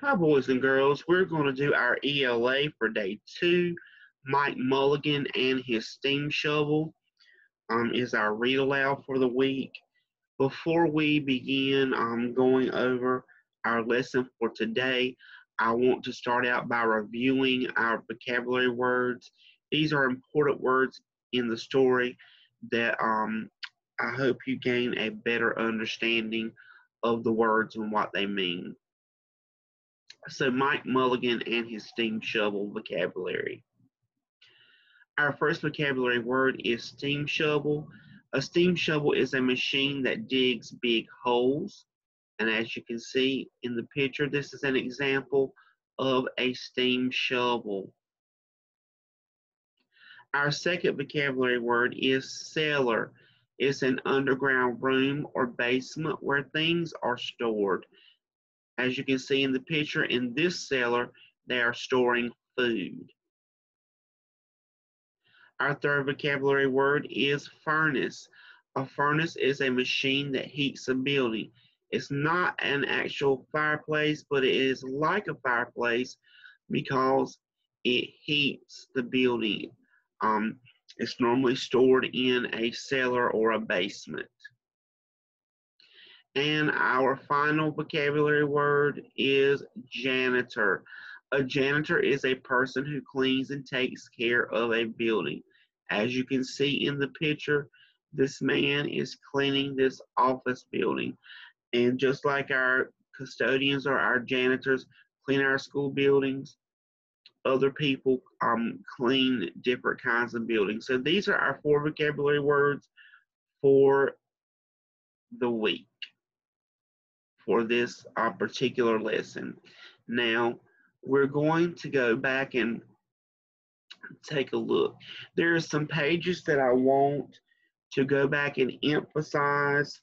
Hi, boys and girls. We're going to do our ELA for day 2. Mike Mulligan and his steam shovel is our read aloud for the week. Before we begin going over our lesson for today, I want to start out by reviewing our vocabulary words. These are important words in the story that I hope you gain a better understanding of the words and what they mean. So Mike Mulligan and his steam shovel vocabulary. Our first vocabulary word is steam shovel. A steam shovel is a machine that digs big holes. And as you can see in the picture, this is an example of a steam shovel. Our second vocabulary word is cellar. It's an underground room or basement where things are stored. As you can see in the picture, in this cellar, they are storing food. Our third vocabulary word is furnace. A furnace is a machine that heats a building. It's not an actual fireplace, but it is like a fireplace because it heats the building. It's normally stored in a cellar or a basement. And our final vocabulary word is janitor. A janitor is a person who cleans and takes care of a building. As you can see in the picture, this man is cleaning this office building. And just like our custodians or our janitors clean our school buildings, other people clean different kinds of buildings. So these are our 4 vocabulary words for the week for this particular lesson. Now, we're going to go back and take a look. There are some pages that I want to go back and emphasize.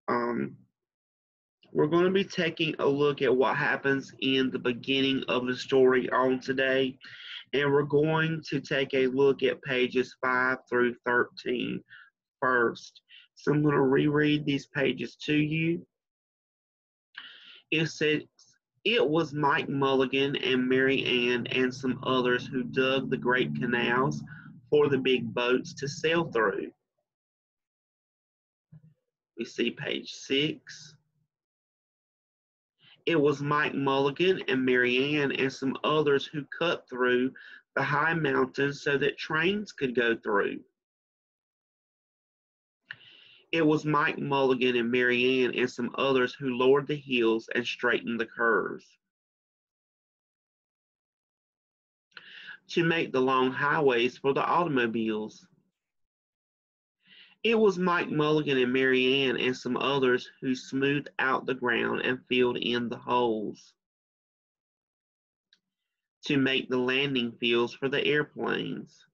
We're going to be taking a look at what happens in the beginning of the story on today, and we're going to take a look at pages 5 through 13 first. So I'm going to reread these pages to you. It says, it was Mike Mulligan and Mary Ann and some others who dug the great canals for the big boats to sail through. We see page 6. It was Mike Mulligan and Mary Ann and some others who cut through the high mountains so that trains could go through. It was Mike Mulligan and Mary Ann and some others who lowered the hills and straightened the curves to make the long highways for the automobiles. It was Mike Mulligan and Mary Ann and some others who smoothed out the ground and filled in the holes to make the landing fields for the airplanes.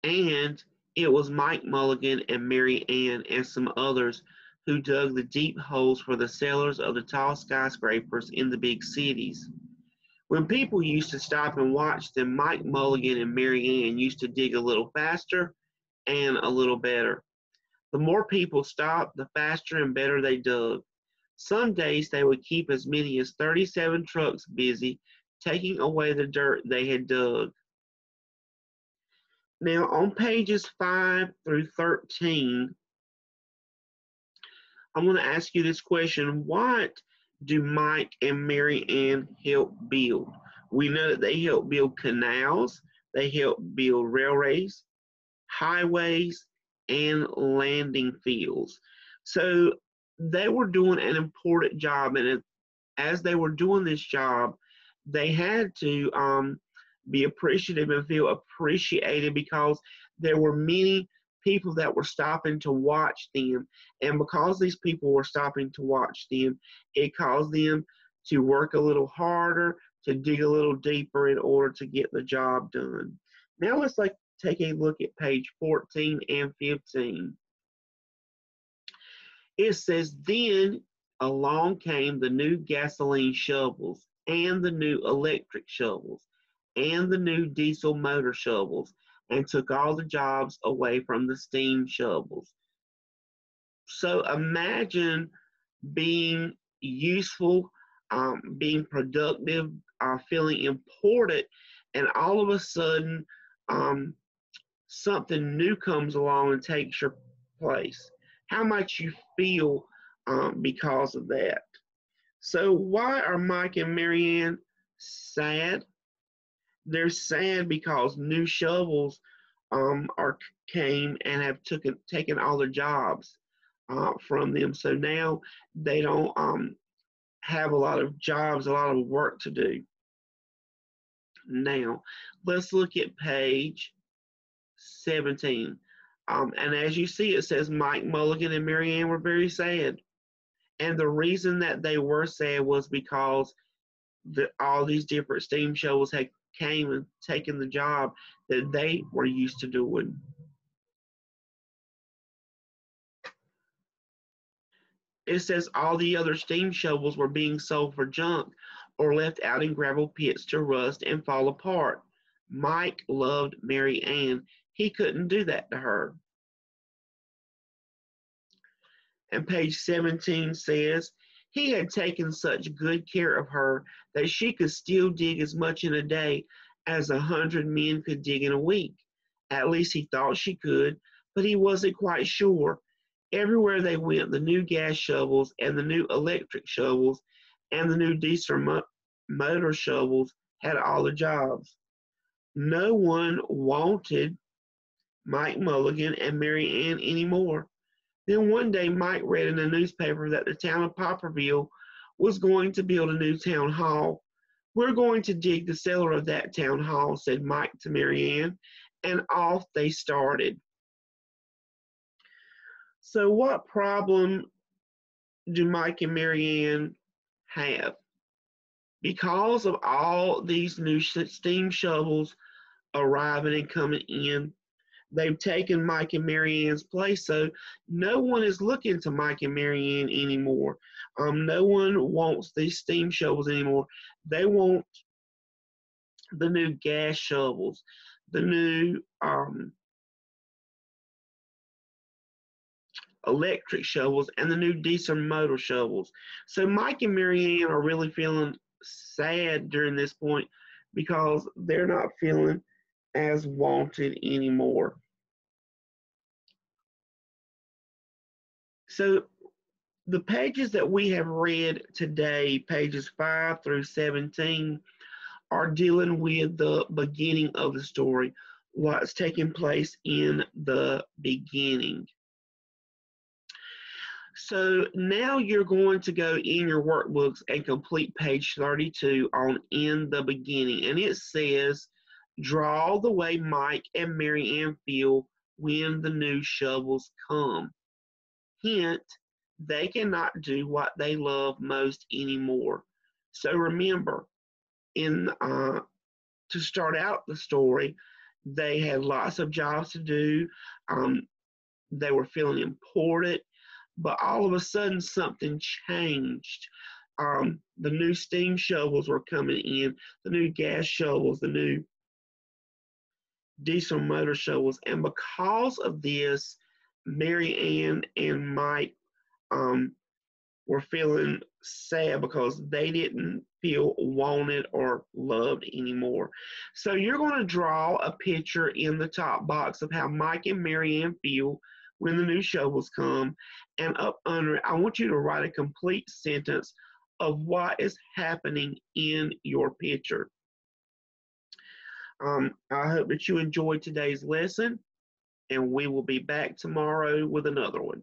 And it was Mike Mulligan and Mary Ann and some others who dug the deep holes for the cellars of the tall skyscrapers in the big cities. When people used to stop and watch them, Mike Mulligan and Mary Ann used to dig a little faster and a little better. The more people stopped, the faster and better they dug. Some days they would keep as many as 37 trucks busy taking away the dirt they had dug. Now on pages 5 through 13, I'm going to ask you this question. What do Mike and Mary Ann help build? We know that they help build canals, they help build railways, highways, and landing fields. So they were doing an important job, and as they were doing this job, they had to be appreciative and feel appreciated because there were many people that were stopping to watch them. And because these people were stopping to watch them, it caused them to work a little harder, to dig a little deeper in order to get the job done. Now let's take a look at page 14 and 15. It says, then along came the new gasoline shovels and the new electric shovels and the new diesel motor shovels and took all the jobs away from the steam shovels. So imagine being useful being productive, feeling important, and all of a sudden something new comes along and takes your place. How might you feel because of that? So, why are Mike and Marianne sad? They're sad because new shovels are came and have taken all their jobs from them. So now they don't have a lot of jobs, a lot of work to do. Now, let's look at page 17. And as you see, it says Mike Mulligan and Marianne were very sad. And the reason that they were sad was because all these different steam shovels had came and taken the job that they were used to doing. It says all the other steam shovels were being sold for junk or left out in gravel pits to rust and fall apart. Mike loved Mary Ann. He couldn't do that to her. And page 17 says, he had taken such good care of her that she could still dig as much in a day as 100 men could dig in a week. At least he thought she could, but he wasn't quite sure. Everywhere they went, the new gas shovels and the new electric shovels and the new diesel motor shovels had all the jobs. No one wanted Mike Mulligan and Mary Ann anymore. Then one day Mike read in a newspaper that the town of Popperville was going to build a new town hall. We're going to dig the cellar of that town hall, said Mike to Mary Ann, and off they started. So what problem do Mike and Mary Ann have? Because of all these new steam shovels arriving and coming in, they've taken Mike and Mary Ann's place, so no one is looking to Mike and Mary Ann anymore. No one wants these steam shovels anymore. They want the new gas shovels, the new electric shovels, and the new diesel motor shovels. So Mike and Mary Ann are really feeling sad during this point because they're not feeling as wanted anymore. So the pages that we have read today, pages 5 through 17, are dealing with the beginning of the story, what's taking place in the beginning. So now you're going to go in your workbooks and complete page 32 on In the Beginning. And it says, draw the way Mike and Mary Ann feel when the new shovels come. Hint, they cannot do what they love most anymore. So remember, to start out the story, they had lots of jobs to do. They were feeling important, but all of a sudden something changed. The new steam shovels were coming in, the new gas shovels, the new diesel motor shovels, and because of this, Mary Ann and Mike were feeling sad because they didn't feel wanted or loved anymore. So you're going to draw a picture in the top box of how Mike and Mary Ann feel when the new shovels come, and up under it, I want you to write a complete sentence of what is happening in your picture. I hope that you enjoyed today's lesson, and we will be back tomorrow with another one.